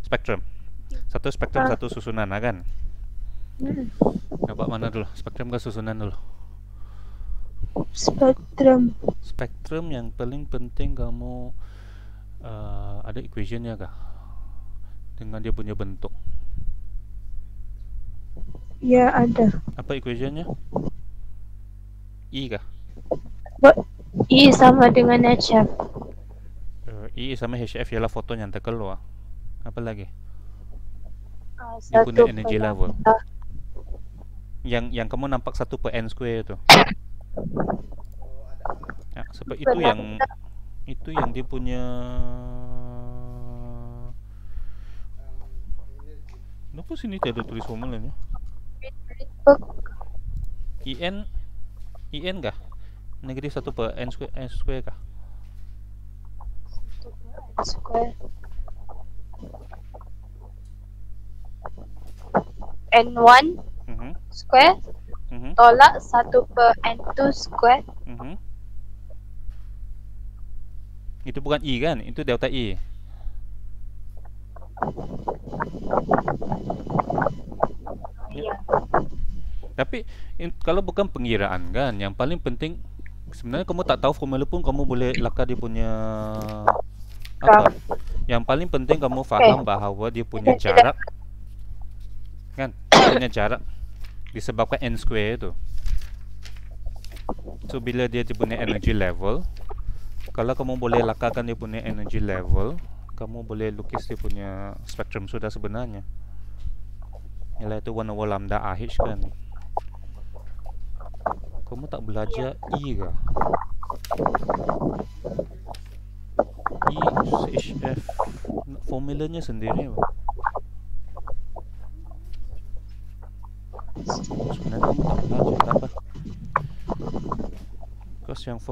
Spektrum. Satu spektrum, satu susunan, kan? Hmm. Dapat mana dulu? Spektrum ke susunan dulu? Spektrum. Spektrum yang paling penting kamu ada equationnya kah? Dengan dia punya bentuk. Ya, ada. Apa equationnya? I kah? I sama dengan HF. I sama HF ialah foton yang terkeluar. Apa lagi? Dia punya Satu energy level. Yang kamu nampak 1 per n square itu. Ya, sebab itu yang dia punya. Kenapa sini tiada tulis formulanya? IN kah? Negatif 1 per n square kah? Square. N1 square tolak 1 per N2 square. Itu bukan I kan? Itu delta I. Ya. Tapi kalau bukan pengiraan kan, yang paling penting sebenarnya kamu tak tahu formula pun kamu boleh lakar dia punya apa? Yang paling penting kamu faham bahawa dia punya jarak, kan? Dia punya jarak disebabkan n square itu. So bila dia punya energy level, kalau kamu boleh lakarkan dia punya energy level, kamu boleh lukis dia punya spektrum sudah sebenarnya. Ialah itu 1 over lambda AH kan. Kamu tak belajar I ke? I HF formulanya sendiri. Sebenarnya kamu tak belajar, tak apa. Because yang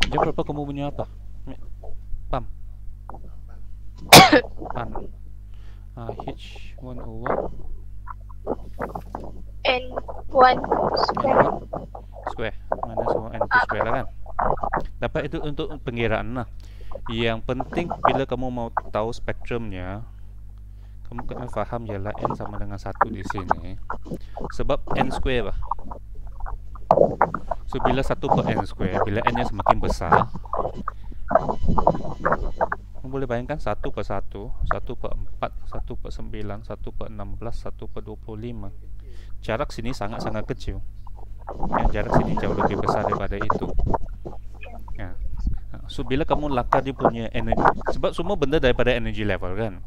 jam berapa kamu punya apa? PAM. PAM. H1 over N1 square minus over N2 square lah kan. Dapat itu untuk pengiraan lah. Yang penting bila kamu mau tahu spektrumnya, kamu kena faham ialah N sama dengan 1 di sini. Sebab N square lah. So bila 1 per N square, bila N nya semakin besar, kamu boleh bayangkan 1 per 1, 1 per 4, 1 per 9, 1 per 16, 1 per 25. Jarak sini sangat-sangat kecil. Jarak sini jauh lebih besar daripada itu. Ya. So bila kamu lakar dia punya energi, sebab semua benda daripada energy level kan.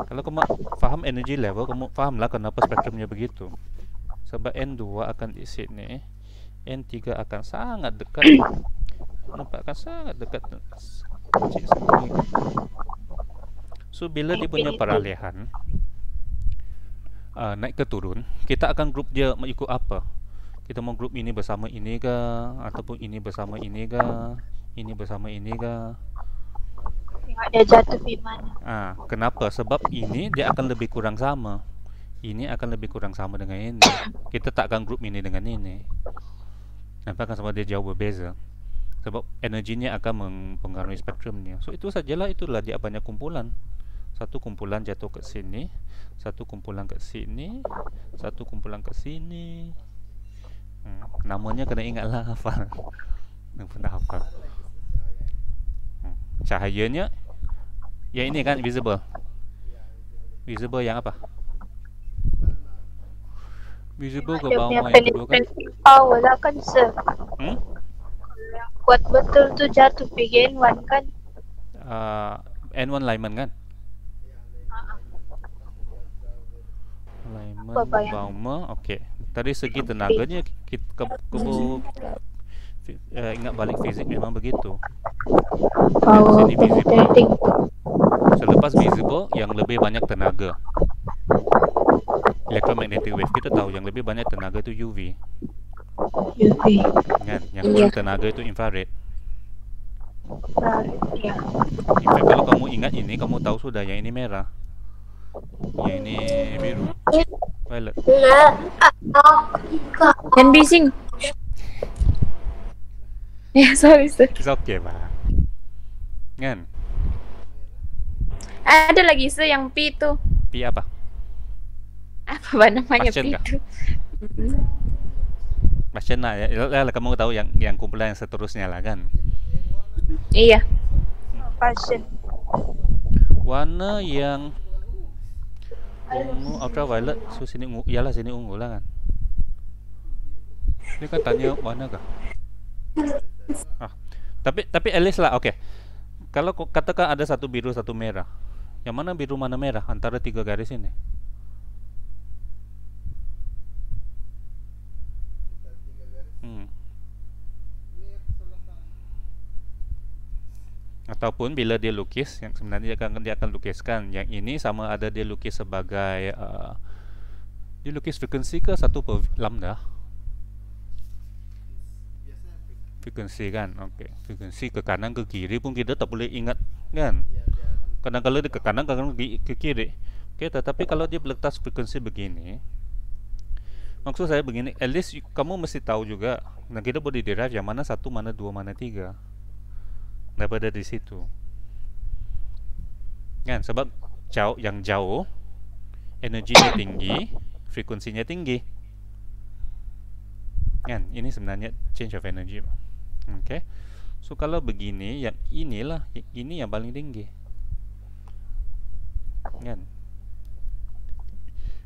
Kalau kamu faham energy level, kamu fahamlah kenapa spektrumnya begitu. Sebab N2 akan di sini, N3 akan sangat dekat. Nampak akan sangat dekat. So bila dia punya peralihan naik ke turun, kita akan grup dia mengikut apa? Kita mau grup ini bersama ini ke, ataupun ini bersama ini ke, ini bersama ini ke? Tengok dia jatuh di mana. Kenapa? Sebab ini dia akan lebih kurang sama. Ini akan lebih kurang sama dengan ini. Kita tak akan grup ini dengan ini. Nampak kan, sebab dia jauh berbeza. Sebab energinya akan mempengaruhi spektrumnya. So itu sajalah, itulah dia banyak kumpulan. Satu kumpulan jatuh ke sini, satu kumpulan ke sini, satu kumpulan ke sini. Namanya kena ingatlah, hafal. Pernah hafal. Cahayanya yang ini kan visible. Visible yang apa? Visible ke bawah yang kedua kan? Power lah kan, sir. Yang kuat betul tu jatuh pergi N1 kan? N1 Lyman kan? Lyman, Baumer, okey. Dari segi tenaganya, kamu ingat balik fizik memang begitu. Power sini visible. Selepas visible, yang lebih banyak tenaga. Electromagnetic wave, kita tahu yang lebih banyak tenaga itu UV. Kan? Yang kurang tenaga itu infrared. Ya. In fact, kalau kamu ingat ini, kamu tahu sudah yang ini merah, yang ini biru, violet. Yang bising. Ya, sorry sir. It's okay Pak. Kan? Ada lagi sir yang P itu. Pi apa? Apa namanya Passion P kah? itu? Passion lah ya. Kamu tahu yang kumpulan yang seterusnya lah kan. Iya. Passion. Warna yang ungu ultraviolet, so sini ungu, iyalah sini ungu lah kan. Ini kan tanya warna kah? Tapi at least lah, oke. Kalau katakan ada satu biru satu merah, yang mana biru mana merah antara 3 garis ini? Ataupun bila dia lukis, yang sebenarnya dia akan lukiskan yang ini sama ada dia lukis sebagai dia lukis frekuensi ke 1 per lambda. Frekuensi kan, oke. Frekuensi ke kanan ke kiri pun kita tak boleh ingat kan. Kadang-kadang dia ke kanan, kadang ke kiri. Oke, tetapi kalau dia letak frekuensi begini, maksud saya begini, at least kamu mesti tahu juga, dan kita boleh derive yang mana 1, mana 2, mana 3 daripada di situ kan, sebab yang jauh energinya tinggi, frekuensinya tinggi kan. Ini sebenarnya change of energy. Oke, so kalau begini, yang inilah ini yang paling tinggi kan.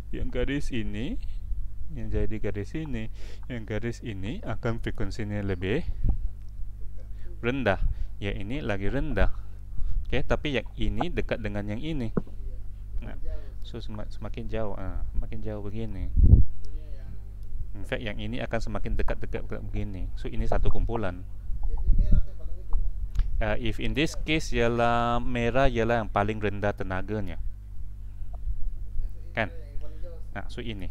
Yang garis ini, yang jadi garis ini, yang garis ini akan frekuensinya lebih rendah, yang ini lagi rendah. Oke, tapi yang ini dekat dengan yang ini. Nah, so semakin jauh, makin jauh begini. In fact, yang ini akan semakin dekat-dekat begini. So ini satu kumpulan. If in this case ialah merah ialah yang paling rendah tenaganya, kan? Nah, so ini.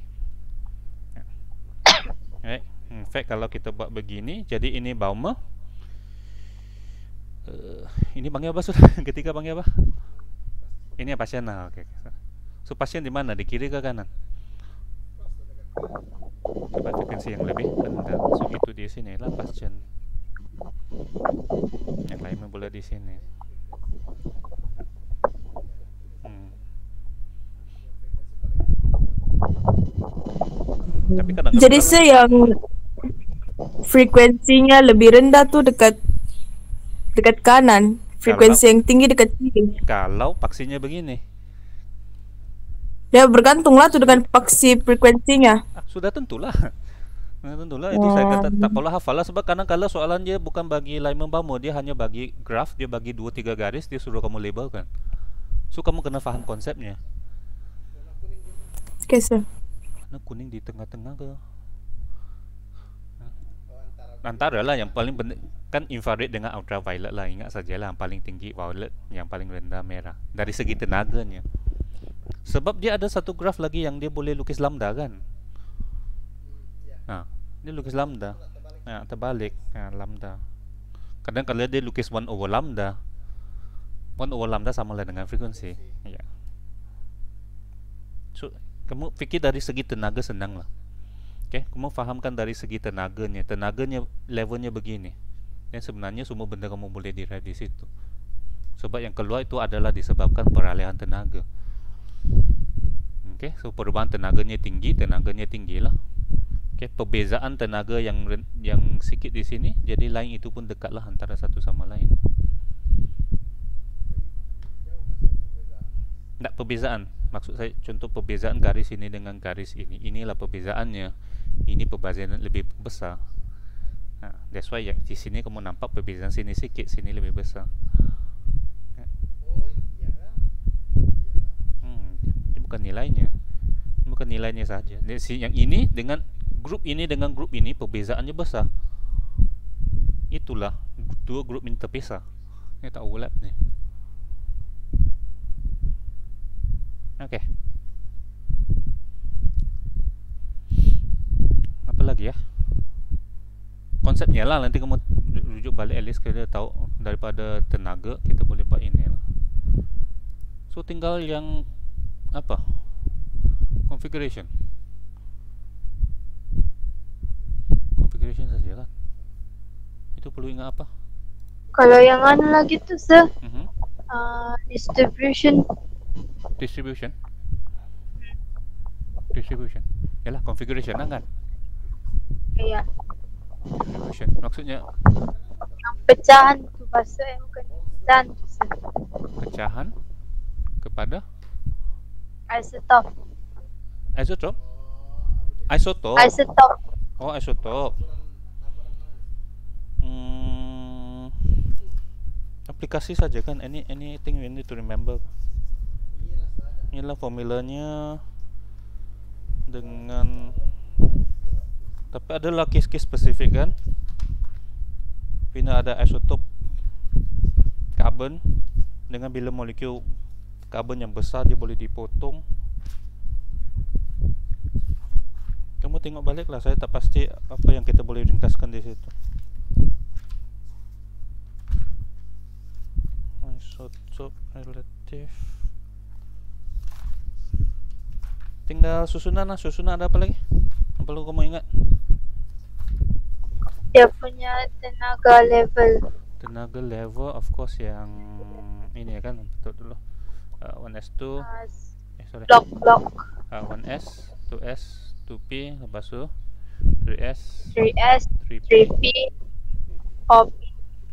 Right. In fact, kalau kita buat begini, jadi ini Balmer. Ini panggil apa sudah? Ketiga panggil apa? Ini yang pasien lah. Okay. So pasien di mana? Di kiri ke kanan? Coba frekuensi yang lebih rendah. So itu di sini lah pasien. Yang lainnya boleh di sini. Tapi kadang-kadang jadi yang frekuensinya lebih rendah tuh dekat kanan, frekuensi yang tinggi dekat kiri. Kalau paksinya begini, ya bergantung lah tuh dengan paksi frekuensinya. Sudah tentulah. Tentulah itu saya kata tak perlu hafal lah, sebab kadang-kadang soalan dia bukan bagi Lyman Balmer, dia hanya bagi graf, dia bagi 2-3 garis, dia suruh kamu labelkan. So kamu kena faham konsepnya. Oke, sir. Warna kuning di tengah-tengah ke? Antara lah yang paling penting kan infrared dengan ultraviolet lah, ingat sajalah yang paling tinggi violet, yang paling rendah merah dari segi tenaganya. Sebab dia ada satu graf lagi yang dia boleh lukis lambda kan. Dia lukis lambda. Terbalik. Lambda. Kadang kalau dia lukis 1 over lambda, 1 over lambda sama lah dengan frekuensi. Ya. So kamu fikir dari segi tenaga senang lah. Okay, kamu fahamkan dari segi tenaganya levelnya begini. Dan sebenarnya semua benda kamu boleh derive di situ. Sebab yang keluar itu adalah disebabkan peralihan tenaga. Okay, so perubahan tenaganya tinggi lah. Okay, perbezaan tenaga yang sikit di sini, jadi lain itu pun dekatlah antara satu sama lain. Tak perbezaan. Maksud saya contoh perbezaan garis ini dengan garis ini. Inilah perbezaannya. Ini perbezaan lebih besar. That's why yang di sini kamu nampak perbezaan sini sikit, sini lebih besar. Ini bukan nilainya. Ini bukan nilainya saja. Yang ini dengan grup ini perbezaannya besar. Itulah dua grup ini terpisah. Ini tak overlap ni. Oke. Apa lagi ya? Konsepnya lah, nanti kamu rujuk balik at least kita tahu daripada tenaga kita boleh buat ini lah. So tinggal yang apa? Configuration saja kan. Itu itu perlu ingat apa? Kalau yang anu lagi tuh sir, Mhm. distribution. Distribution. Distribution. Yalah, configuration lah kan? Iya. Distribution. Maksudnya Yang pecahan tuh bahasa yang bukan pecahan tuh sir. pecahan kepada Isotope. isotop. Isotop. Isotope. Oh, isotop. Aplikasi saja kan. Anything we need to remember. Inilah formulanya dengan, tapi adalah case-case spesifik kan. Bila ada isotop karbon dengan bila molekul karbon yang besar dia boleh dipotong. Kamu tengok balik lah, saya tak pasti apa yang kita boleh ringkaskan di situ. Isotop relatif. Tinggal susunan lah, susunan ada apa lagi? Apa perlu kamu ingat? Dia punya tenaga level. Tenaga level of course yang ini kan, betul dulu. 1s2 sorry. Block. 1s, 2s, 2p, lepas tu 3s, 3S, 3p, 3P, 4P.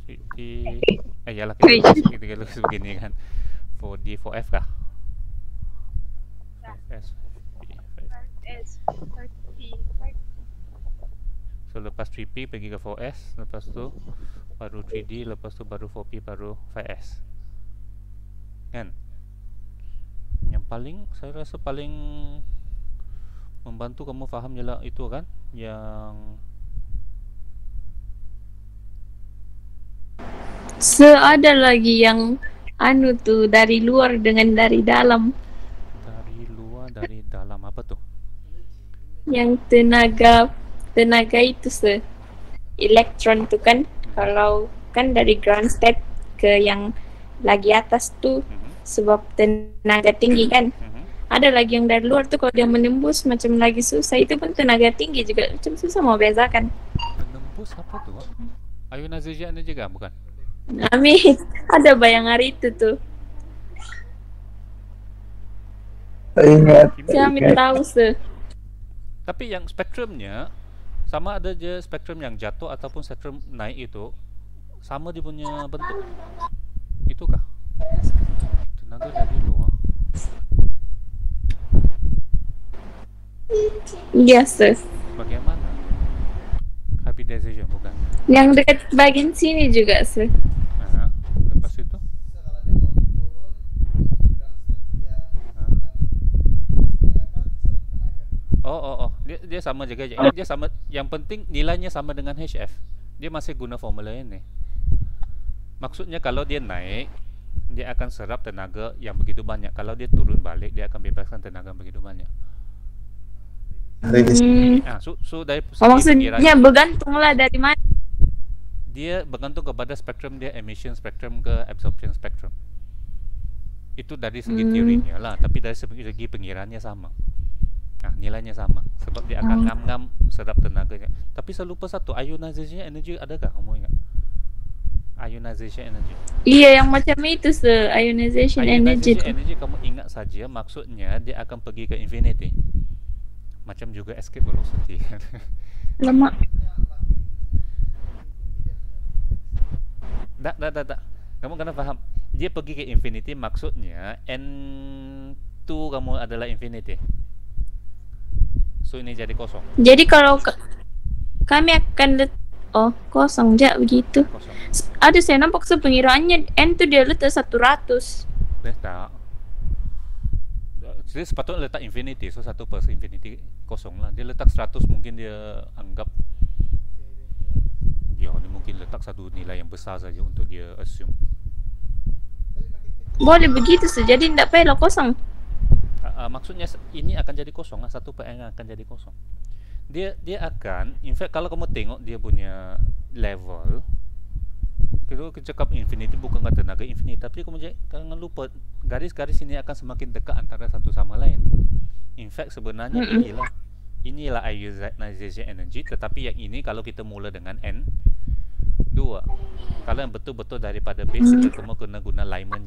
3p. Yalah kita lukis begini kan. 4d, 4f kah? 5s, 5p, 5p. 5S, 5P, 5P. So lepas 3p pergi ke 4s, lepas tu baru 3d, lepas tu baru 4p, baru 5s. Kan? Yang paling, saya rasa paling membantu kamu faham jelas itu kan, yang Ada lagi yang anu tuh dari luar dengan dari dalam. dari luar dari dalam, apa tuh? Yang tenaga itu elektron tuh kan, kalau kan dari ground state ke yang lagi atas tuh sebab tenaga tinggi kan. Ada lagi yang dari luar tuh kalau dia menembus macam lagi susah, itu pun tenaga tinggi juga, macam susah mau bezakan. Menembus apa tuh? Ionization energy kan, bukan? Amin. Ada bayang hari itu tuh. Ingat. Saya ambil tahu Tapi yang spektrumnya sama, ada je spektrum yang jatuh ataupun spektrum naik itu sama dia punya bentuk. Itukah? Tenaga dari luar. Iya sir. Bagaimana? Hybridization bukan? Yang dekat bagian sini juga sir. Aha. Lepas itu? Oh. Dia sama juga je. Dia sama, yang penting nilainya sama dengan HF. Dia masih guna formula ini. Maksudnya kalau dia naik, dia akan serap tenaga yang begitu banyak. Kalau dia turun balik, dia akan bebaskan tenaga yang begitu banyak. So dari maksudnya bergantunglah dari mana? Dia bergantung kepada spektrum dia, emission spektrum ke absorption spektrum. Itu dari segi teorinya lah, tapi dari segi pengiraannya sama. Nilainya sama sebab dia akan ngam-ngam serap tenaganya. Tapi saya lupa satu, ionization energy adakah kamu ingat? Ionization energy. Iya, yang macam itu ionization energy. Ionization energy kamu ingat saja, maksudnya dia akan pergi ke infinity. Macam juga escape velocity. Lemak. Tak. Kamu kena faham. Dia pergi ke infinity, maksudnya N2 kamu adalah infinity. So ini jadi kosong. Jadi kalau kami akan kosong je begitu. Kosong. Ada saya nampak pengiraannya N tu dia letak 100. Tak. Jadi sepatutnya letak infinity, so 1 per infinity kosong lah. Dia letak 100, mungkin dia anggap dia mungkin letak satu nilai yang besar saja untuk dia assume. Boleh begitu jadi tidak payahlah kosong. Maksudnya ini akan jadi kosong lah, 1 per n akan jadi kosong. Dia akan, in fact kalau kamu tengok dia punya level, kalau kita cakap infinity bukan tenaga infinity, tapi kamu jangan lupa garis-garis ini akan semakin dekat antara satu sama lain. In fact sebenarnya inilah ionization energy, tetapi yang ini kalau kita mula dengan n, 2. Kalau yang betul-betul daripada base kita cuma kena guna Lyman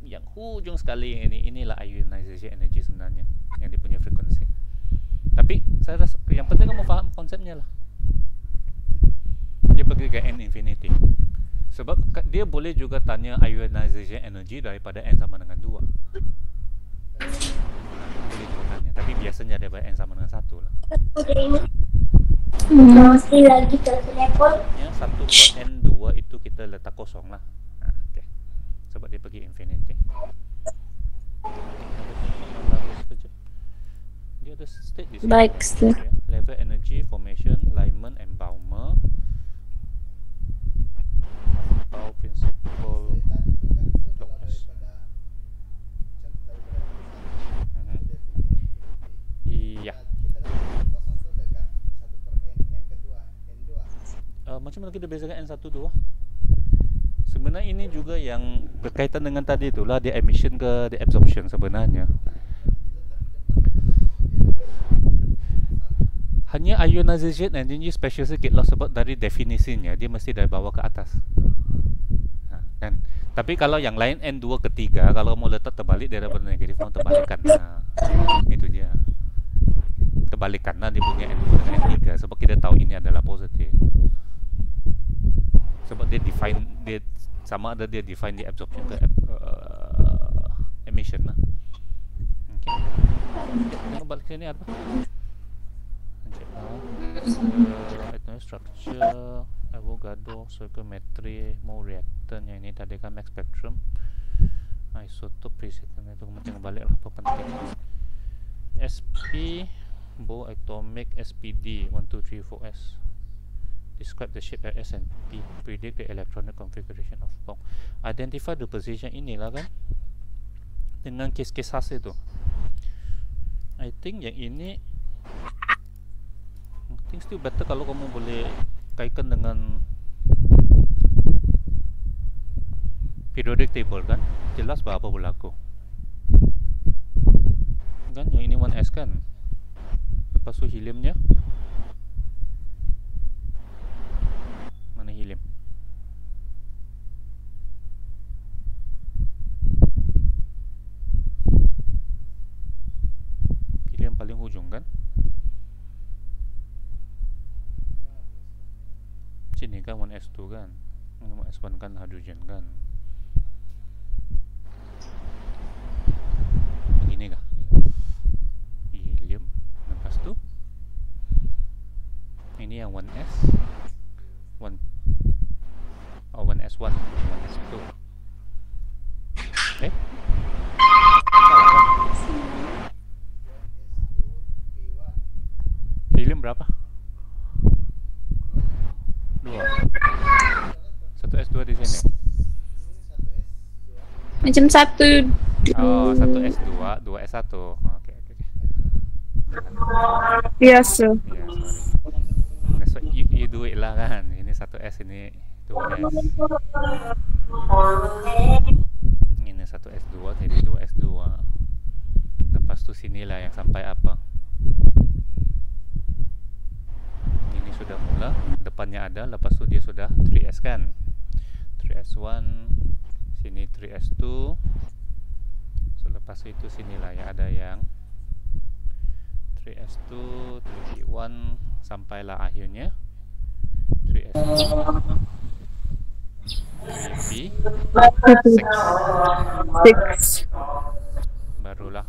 yang hujung sekali inilah ionization energy sebenarnya yang dia punya frekuensi. Tapi saya rasa yang penting kamu faham konsepnya lah. Dia pergi ke n infinity. Sebab dia boleh juga tanya ionization energy daripada n sama dengan 2. Boleh juga tanya, tapi biasanya daripada n sama dengan 1 lah. Masih lagi ke telepon. Ya, 1 per n 2 itu kita letak kosong lah. Okay. Sebab dia pergi infinity. Dia ada state di sini. Baik, sir. Ya. Level energy, formation, Lyman and Balmer. Power principle. Block S. Iya. Macam mana kita bezakan N1, 2? Sebenarnya ini juga yang berkaitan dengan tadi itulah, dia emission ke dia absorption sebenarnya. Hanya ionization energy special sikit lah sebab dari definisinya dia mesti dari bawah ke atas. Kan? Tapi kalau yang lain N2 ke 3, kalau mau letak terbalik dia daripada negatif, mau terbalikan. Itu dia. Terbalikanlah dia punya N2 dengan N3 sebab kita tahu ini adalah positif. Sebab dia define, dia sama ada dia define di absorption ke emission lah. Okay. Tengok balik sini apa? Structure, Avogadro, stoichiometry, mole reactant. Yang ini tadi kan mass spectrum, isotope, precision. Itu kamu tengok balik lah apa penting. SP, Bohr atomic, SPD 1, 2, 3, 4S. Describe the shape of S and P. Predict the electronic configuration of bomb. Identify the position. Inilah kan dengan kes-kes khas itu. I think yang ini I think still better kalau kamu boleh kaitkan dengan periodic table kan. Jelas apa berlaku kan. Yang ini 1S kan. Lepas tu heliumnya mana helium? Helium paling hujung kan? Sini kan 1S2 kan? 1S1 kan hydrogen kan? Begini kah? Helium. Lepas tu ini yang 1S 1S1, 1S2. Salah kan? Helium berapa? 2. 1S2 di sini. Macam 1. Oh, 1S2, 2S1. Okey. Yes, sir. Ya, sorry. That's what you do it lah kan. Ini 1S, ini 2S. Ini 1S2, jadi 2S2. Lepas tu sinilah yang sampai apa? Ini sudah mula, depannya ada, lepas tu dia sudah 3S kan. 3S1, sini 3S2. So lepas itu sinilah yang ada yang 3S2, 3D1 sampailah akhirnya 3S2, 3B, 6. Barulah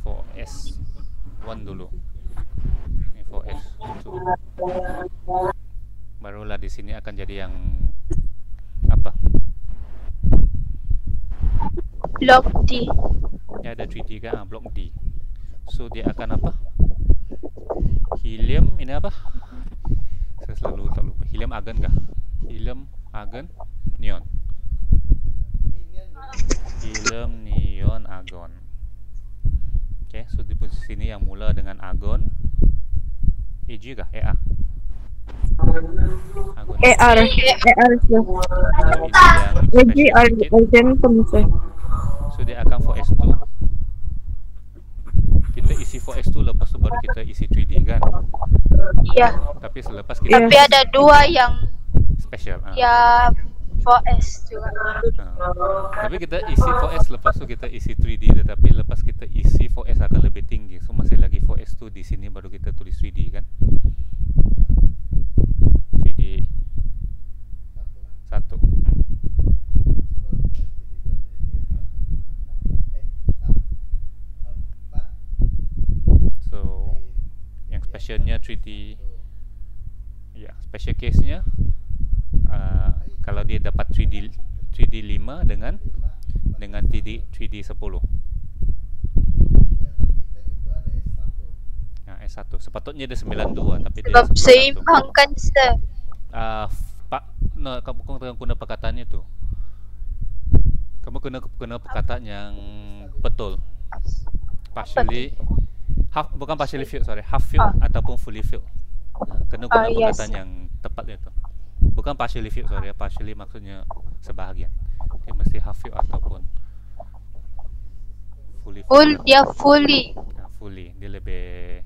4S1 dulu. Ini 4S2. Barulah di sini akan jadi yang apa? Blok D. Ya ada 3D kan, blok D. So dia akan apa? Helium ini apa? Saya selalu tak lupa. Helium argon kah? Helium argon neon. Helium neon argon. Okay, so di posisi sini yang mula dengan argon. AG kah? AR. Argon. AR, sir. So ini yang AG argentum, sir. So dia akan 4S2. Kita isi 4S2 lepas tu baru kita isi 3D kan? Iya. Tapi selepas kita Tapi ada dua yang Special. Ya 4S juga. Tapi kita isi 4S, lepas tu kita isi 3D, tetapi lepas kita isi 4S akan lebih tinggi. So masih lagi 4S tu di sini baru kita tulis 3D kan. 3D 1. So yang specialnya 3D. Ya, special case-nya kalau dia dapat 3D 5 dengan 3D 10. Nah, S1 sepatutnya dia 92 tapi dia Sebab 91. seimbang kan sir. Pak, no, kamu guna perkataan itu. Kamu guna perkataan yang betul. Partially half, bukan partially filled, sorry, half filled ataupun fully filled. Kena guna perkataan yang tepat itu. Bukan partially filled, sorry, partially maksudnya sebahagian. Dia mesti half filled ataupun fully filled. Dia fully. Fully, dia lebih